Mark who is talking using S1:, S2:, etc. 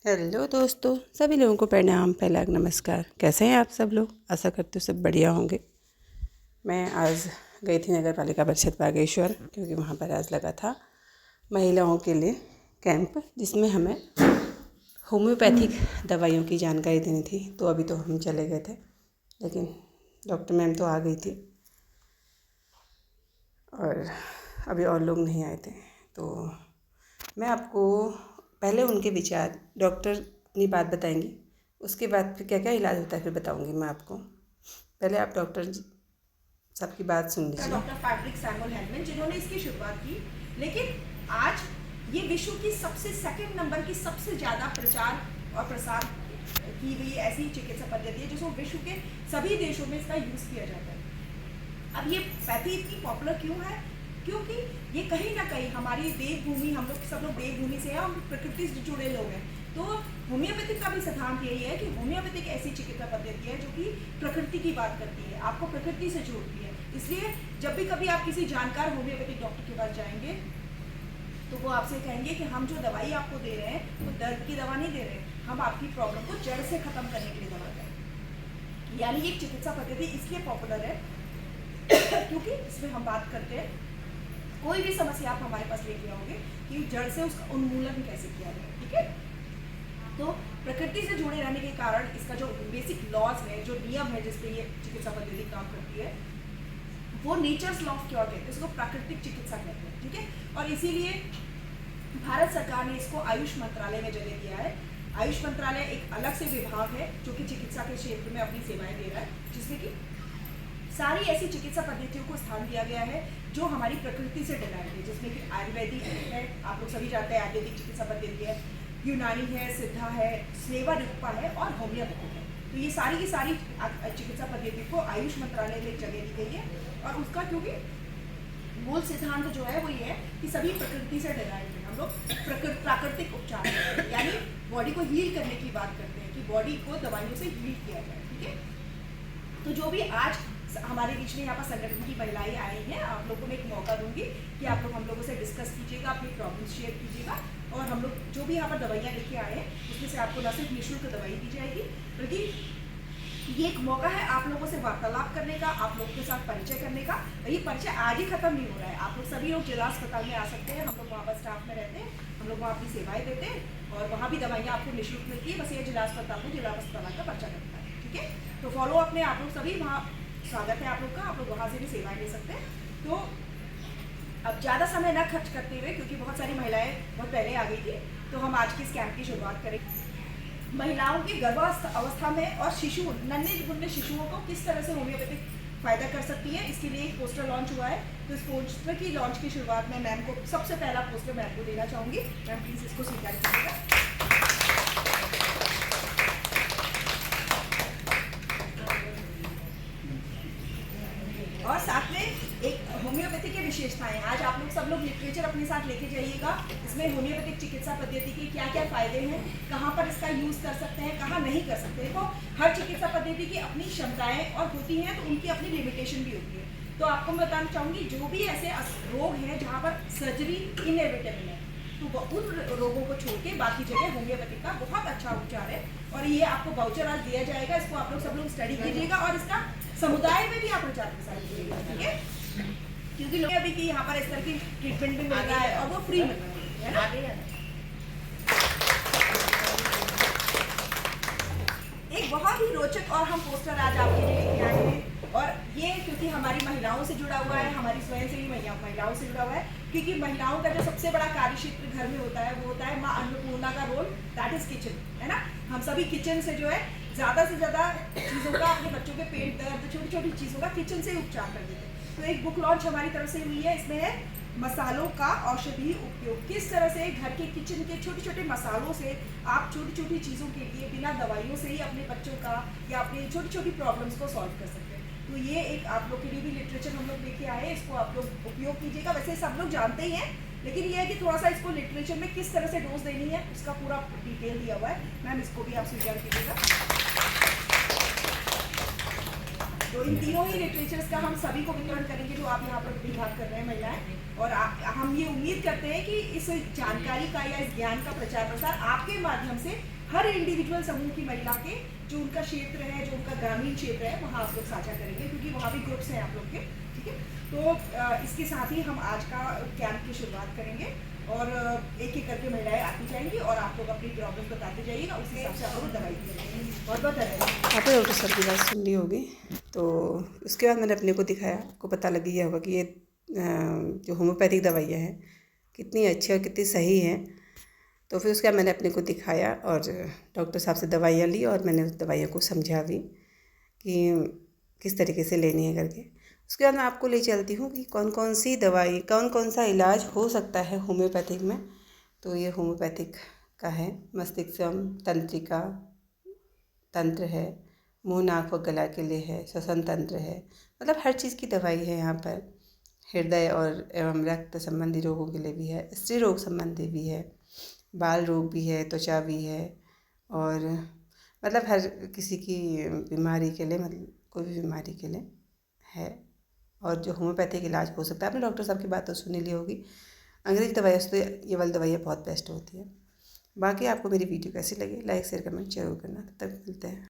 S1: Hello दोस्तों, सभी लोगों को प्रणाम, पहला नमस्कार। कैसे हैं आप सब लोग? आशा करते हो सब बढ़िया होंगे। मैं आज गई थी नगर पालिका परिषद बागेश्वर, क्योंकि वहाँ पर आज लगा था महिलाओं के लिए कैंप, जिसमें हमें होम्योपैथिक दवाइयों की जानकारी देनी थी। तो अभी तो हम चले गए थे, लेकिन डॉक्टर मैम तो आ गई थी और अभी और लोग नहीं आए थे। तो मैं आपको पहले उनके विचार, डॉक्टर अपनी बात बताएंगी, उसके बाद फिर क्या क्या इलाज होता है फिर बताऊंगी मैं आपको। पहले आप डॉक्टर सबकी बात सुन लीजिए।
S2: डॉक्टर पैट्रिक सैमुअल हेलमन, जिन्होंने इसकी शुरुआत की, लेकिन आज ये विश्व की सबसे सेकंड नंबर की सबसे ज़्यादा प्रचार और प्रसार की गई ऐसी चिकित्सा पद्धति है जिसको विश्व के सभी देशों में इसका यूज़ किया जाता है। अब ये पैथी इतनी पॉपुलर क्यों है? क्योंकि ये कहीं ना कहीं हमारी देवभूमि, हम लोग सब लोग देवभूमि से हैं, हम प्रकृति से जुड़े लोग हैं। तो होम्योपैथिक का भी सिद्धांत यही है कि होम्योपैथिक ऐसी चिकित्सा पद्धति है जो कि प्रकृति की बात करती है, आपको प्रकृति से जोड़ती है। इसलिए जब भी कभी आप किसी जानकार होम्योपैथिक डॉक्टर के पास जाएंगे तो वो आपसे कहेंगे कि हम जो दवाई आपको दे रहे हैं वो दर्द की दवा नहीं दे रहे, हम आपकी प्रॉब्लम को जड़ से खत्म करने के लिए दवा दे रहे हैं। यानी ये चिकित्सा पद्धति इसलिए पॉपुलर है क्योंकि इसमें हम बात करते हैं कोई भी समस्या आप हमारे पास लेके आओगे कि जड़ से उसका उन्मूलन कैसे किया जाए। ठीक है, तो प्रकृति से जुड़े रहने के कारण इसका जो बेसिक लॉज है, जो नियम है जिसपे ये चिकित्सा पद्धति काम करती है, वो नेचर्स लॉ ऑफ क्योर कहते हैं, इसको प्राकृतिक चिकित्सा कहते हैं। ठीक है, और इसीलिए भारत सरकार ने इसको आयुष मंत्रालय में जगह दिया है। आयुष मंत्रालय एक अलग से विभाग है जो कि चिकित्सा के क्षेत्र में अपनी सेवाएं दे रहा है, जिसमें कि सारी ऐसी चिकित्सा पद्धतियों को स्थान दिया गया है जो हमारी प्रकृति से डिराइव है, जिसमें कि आयुर्वेदिक है, आप लोग सभी जानते हैं आयुर्वेदिक चिकित्सा पद्धति है, यूनानी है, सिद्धा है, स्नेवा निरुक्ता है और होम्योपैथिक है। तो ये सारी की सारी चिकित्सा पद्धति को आयुष मंत्रालय में जगह दी गई है। और उसका क्योंकि मूल सिद्धांत जो है वो ये है कि सभी प्रकृति से डिराइव है। हम लोग प्राकृतिक उपचार करते हैं, यानी बॉडी को हील करने की बात करते हैं कि बॉडी को दवाइयों से हील किया जाए। ठीक है, तो जो भी आज हमारे बीच में यहाँ पर संगठन की महिलाएं आई हैं, आप लोगों को मैं एक मौका दूंगी कि आप लोग हम लोगों से डिस्कस कीजिएगा, अपनी प्रॉब्लम्स शेयर कीजिएगा, और हम लोग जो भी यहाँ पर दवाइयाँ लेके आए हैं उसमें से आपको न सिर्फ निःशुल्क दवाई दी जाएगी, बल्कि ये एक मौका है आप लोगों से वार्तालाप करने का, आप लोगों के साथ परिचय करने का। ये परिचय आज ही खत्म नहीं हो रहा है, आप लोग सभी लोग जिला अस्पताल में आ सकते हैं, हम लोग वहाँ पर स्टाफ में रहते हैं, हम लोग वहाँ अपनी सेवाएं देते हैं और वहाँ भी दवाइयाँ आपको निःशुल्क मिलती है। बस ये जिला अस्पताल में जिला अस्पताल का पर्चा करता है। ठीक है, तो फॉलो अपने आप लोग सभी, वहाँ स्वागत है आप लोग का, आप लोग वहाँ से भी सेवाएं ले सकते हैं। तो अब ज़्यादा समय न खर्च करते हुए, क्योंकि बहुत सारी महिलाएं बहुत पहले आ गई थी, तो हम आज की इस कैंप की शुरुआत करेंगे। महिलाओं की गर्भावस्था में और शिशु, नन्हे मुन्ने शिशुओं को किस तरह से होम्योपैथिक फायदा कर सकती है, इसके लिए एक पोस्टर लॉन्च हुआ है। तो इस पोस्टर की लॉन्च की शुरुआत में मैम को सबसे पहला पोस्टर मैम को देना चाहूँगी। मैम प्लीज़ इसको स्वीकार कीजिएगा। और साथ में एक होम्योपैथी की विशेषताएं, आज आप लोग सब लोग लिटरेचर अपने साथ लेके जाइएगा। इसमें होम्योपैथिक चिकित्सा पद्धति के क्या क्या फायदे हैं, कहाँ पर इसका यूज़ कर सकते हैं, कहाँ नहीं कर सकते। देखो, हर चिकित्सा पद्धति की अपनी क्षमताएं और होती हैं, तो उनकी अपनी लिमिटेशन भी होती है। तो आपको मैं बताना चाहूँगी, जो भी ऐसे रोग हैं जहाँ पर सर्जरी इनएविटेबल है, तो उन रोगों को छोड़ के बाकी जगह होम्योपैथिक का बहुत अच्छा उपचार है। और ये आपको वाउचर आज दिया जाएगा, इसको आप लोग सब लोग स्टडी कीजिएगा और इसका समुदाय में भी आप प्रचार प्रसार कीजिएगा। ठीक है, क्योंकि लोग अभी कि यहाँ पर इस तरह की ट्रीटमेंट भी मिल रहा है और वो फ्री मिल रहा है ना। एक बहुत ही रोचक और हम पोस्टर आज आपके लिए लेके आए हैं, और ये क्योंकि हमारी महिलाओं से जुड़ा हुआ है, हमारी स्वयं से ही महिलाओं से जुड़ा हुआ है, क्योंकि महिलाओं का जो सबसे बड़ा कार्य क्षेत्र घर में होता है वो होता है माँ अन्नपूर्णा का रोल, दैट इज किचन, है ना। हम सभी किचन से जो है ज़्यादा से ज़्यादा चीज़ों का, अपने बच्चों के पेट दर्द, छोटी छोटी चीज़ों का किचन से ही उपचार कर देते हैं। तो एक बुक लॉन्च हमारी तरफ से हुई है, इसमें है मसालों का औषधि उपयोग, किस तरह से घर के किचन के छोटे छोटे मसालों से आप छोटी छोटी चीज़ों के लिए बिना दवाइयों से ही अपने बच्चों का या अपनी छोटी छोटी प्रॉब्लम्स को सॉल्व कर सकते हैं। तो ये एक आप लोग के लिए भी लिटरेचर हम लोग लेके आए हैं, इसको आप लोग उपयोग कीजिएगा। वैसे सब लोग जानते ही हैं, लेकिन ये है कि थोड़ा सा इसको लिटरेचर में किस तरह से डोज देनी है उसका पूरा डिटेल दिया हुआ है। मैम इसको भी आप स्वीकार कीजिएगा। तो इन तीनों ही लिटरेचर्स का हम सभी को वितरण करेंगे जो आप यहाँ पर विभाग कर रहे हैं महिलाएं, और हम ये उम्मीद करते हैं कि इस जानकारी का या इस ज्ञान का प्रचार प्रसार आपके माध्यम से हर इंडिविजुअल समूह की महिला के जो उनका क्षेत्र है, जो उनका ग्रामीण क्षेत्र है, वहाँ आप लोग साझा करेंगे, क्योंकि वहाँ भी ग्रुप्स हैं आप लोग के, ठीक है। तो इसके साथ ही हम आज का कैंप की शुरुआत करेंगे और एक एक करके महिलाएं आती जाएंगी और आप लोग अपनी प्रॉब्लम बताते जाइएगा, उस हिसाब से आप लोग दवाई दी जाएगी। बहुत बहुत धन्यवाद।
S1: आपने डॉक्टर साहब की बात सुन ली होगी, तो उसके बाद मैंने अपने को दिखाया, आपको पता लग गया होगा कि ये जो होम्योपैथिक दवाइयाँ हैं कितनी अच्छी और कितनी सही हैं। तो फिर उसके बाद मैंने अपने को दिखाया और डॉक्टर साहब से दवाइयाँ ली और मैंने उस दवाइयों को समझा भी कि किस तरीके से लेनी है करके। उसके बाद मैं आपको ले चलती हूँ कि कौन कौन सी दवाई, कौन कौन सा इलाज हो सकता है होम्योपैथिक में। तो ये होम्योपैथिक का है मस्तिष्कम तंत्रिका तंत्र है, मुँह नाक व गला के लिए है, श्वसन तंत्र है, मतलब हर चीज़ की दवाई है यहाँ पर। हृदय और एवं रक्त संबंधी रोगों के लिए भी है, स्त्री रोग संबंधी भी है, बाल रोग भी है, त्वचा भी है, और मतलब हर किसी की बीमारी के लिए, मतलब कोई भी बीमारी के लिए है। और जो होम्योपैथिक इलाज हो सकता है, आपने डॉक्टर साहब की बात तो सुनी ली होगी, अंग्रेजी दवाइयों से तो ये वाली दवाइयाँ बहुत बेस्ट होती है। बाकी आपको मेरी वीडियो कैसी लगी, लाइक शेयर कमेंट जरूर करना। तब तक मिलते हैं।